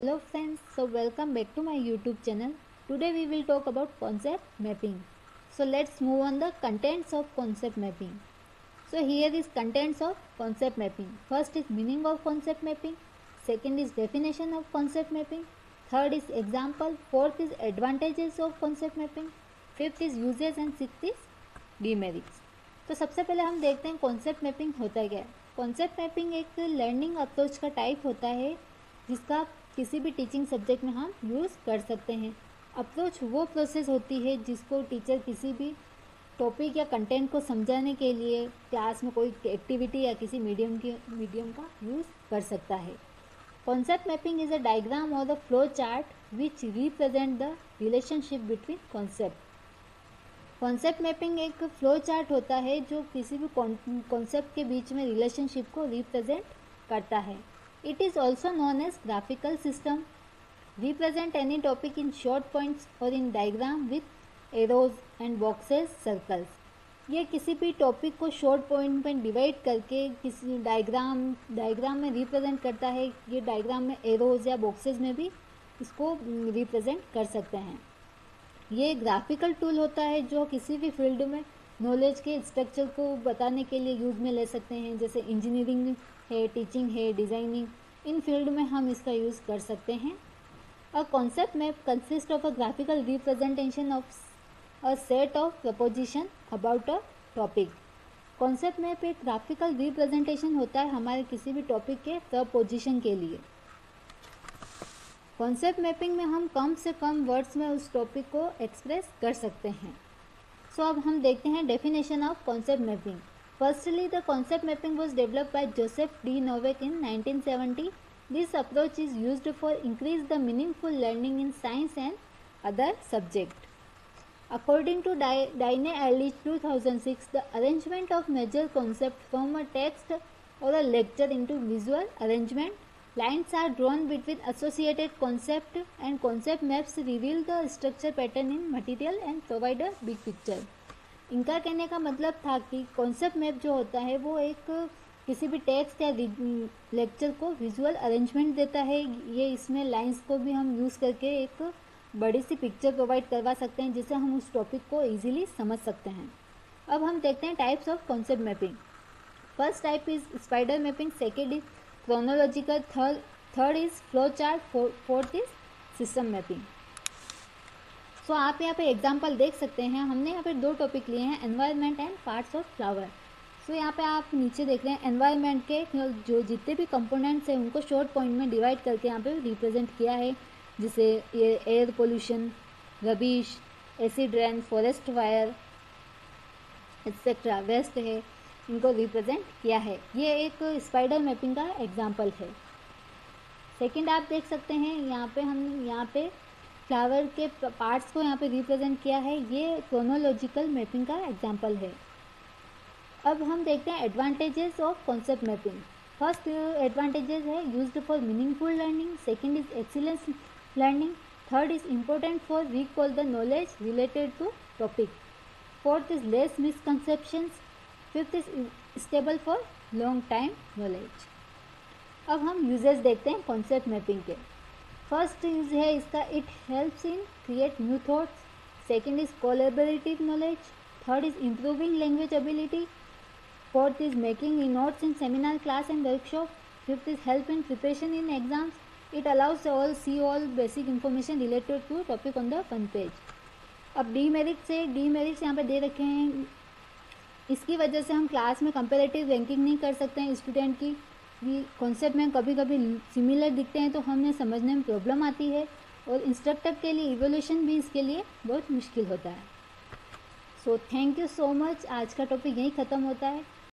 Hello friends, so welcome back to my YouTube channel. Today we will talk about concept mapping. So let's move on the contents of concept mapping. So here is contents of concept mapping. First is meaning of concept mapping. Second is definition of concept mapping. Third is example. Fourth is advantages of concept mapping. Fifth is uses and sixth is demerits. तो सबसे पहले हम देखते हैं concept mapping होता क्या है. Concept mapping एक लर्निंग अप्रोच का टाइप होता है जिसका किसी भी टीचिंग सब्जेक्ट में हम यूज़ कर सकते हैं. अप्रोच वो प्रोसेस होती है जिसको टीचर किसी भी टॉपिक या कंटेंट को समझाने के लिए क्लास में कोई एक्टिविटी या किसी मीडियम का यूज़ कर सकता है. Concept mapping is a diagram or the flow chart which represent the relationship between concept. Concept mapping एक फ्लो चार्ट होता है जो किसी भी कॉन्सेप्ट के बीच में रिलेशनशिप को रिप्रेजेंट करता है. It is also known as graphical system. Represent any topic in short points or in diagram with arrows and boxes, circles. ये किसी भी टॉपिक को शॉर्ट पॉइंट में डिवाइड करके किसी डायग्राम में रिप्रेजेंट करता है. ये डायग्राम में एरोज या बॉक्सेस में भी इसको रिप्रेजेंट कर सकते हैं. ये ग्राफिकल टूल होता है जो किसी भी फील्ड में नॉलेज के स्ट्रक्चर को बताने के लिए यूज में ले सकते हैं. जैसे इंजीनियरिंग है, टीचिंग है, डिज़ाइनिंग, इन फील्ड में हम इसका यूज़ कर सकते हैं. A concept map consist of a graphical representation of a set of preposition about a topic. Concept map एक ग्राफिकल रिप्रेजेंटेशन होता है हमारे किसी भी टॉपिक के प्रपोजिशन के लिए. कॉन्सेप्ट मैपिंग में हम कम से कम वर्ड्स में उस टॉपिक को एक्सप्रेस कर सकते हैं. सो अब हम देखते हैं definition of concept mapping. Firstly, the concept mapping was developed by Joseph D. Novak in 1970. This approach is used for increase the meaningful learning in science and other subjects. According to Diane Ehrlich 2006, the arrangement of major concept from a text or a lecture into visual arrangement. Lines are drawn between associated concept and concept maps reveal the structure pattern in material and provide a big picture. इनका कहने का मतलब था कि concept map जो होता है वो एक किसी भी टेक्स्ट या लेक्चर को विजुअल अरेंजमेंट देता है. ये इसमें लाइंस को भी हम यूज़ करके एक बड़ी सी पिक्चर प्रोवाइड करवा सकते हैं जिससे हम उस टॉपिक को इजीली समझ सकते हैं. अब हम देखते हैं types of concept mapping. First type is spider mapping, second is chronological, third is flow chart, fourth is system mapping. So आप यहाँ पे एग्जाम्पल देख सकते हैं. हमने यहाँ पे दो टॉपिक लिए हैं, environment and parts of flower. So यहाँ पे आप नीचे देख रहे हैं एनवायरनमेंट के जो जितने भी कंपोनेंट्स हैं उनको शॉर्ट पॉइंट में डिवाइड करके यहाँ पे रिप्रेजेंट किया है. जैसे ये air pollution, rubbish, acid rain, forest fire etcetera, waste है, इनको रिप्रेजेंट किया है. ये एक स्पाइडर मैपिंग का एग्जाम्पल है. सेकेंड आप देख सकते हैं हम यहाँ पे फ्लावर के पार्ट्स को यहाँ पे रिप्रेजेंट किया है. ये क्रोनोलॉजिकल मैपिंग का एग्जाम्पल है. अब हम देखते हैं advantages of concept mapping. First advantages है used for meaningful learning, second is excellence learning, third is important for recall the knowledge related to topic, fourth is less misconceptions, fifth is stable for long time knowledge. अब हम uses देखते हैं concept mapping के. First use है इसका, it helps in create new thoughts, second is collaborative knowledge, third is improving language ability, fourth is making notes in seminar, class and workshop, fifth is help in preparation in exams. It allows all basic information related to topic on the one page. अब demerits यहाँ पे दे रखे हैं. इसकी वजह से हम class में कंपेरेटिव रैंकिंग नहीं कर सकते हैं स्टूडेंट की. कॉन्सेप्ट में कभी कभी सिमिलर दिखते हैं तो हमें समझने में प्रॉब्लम आती है और इंस्ट्रक्टर के लिए इवोल्यूशन भी इसके लिए बहुत मुश्किल होता है. So thank you so much. आज का टॉपिक यहीं ख़त्म होता है.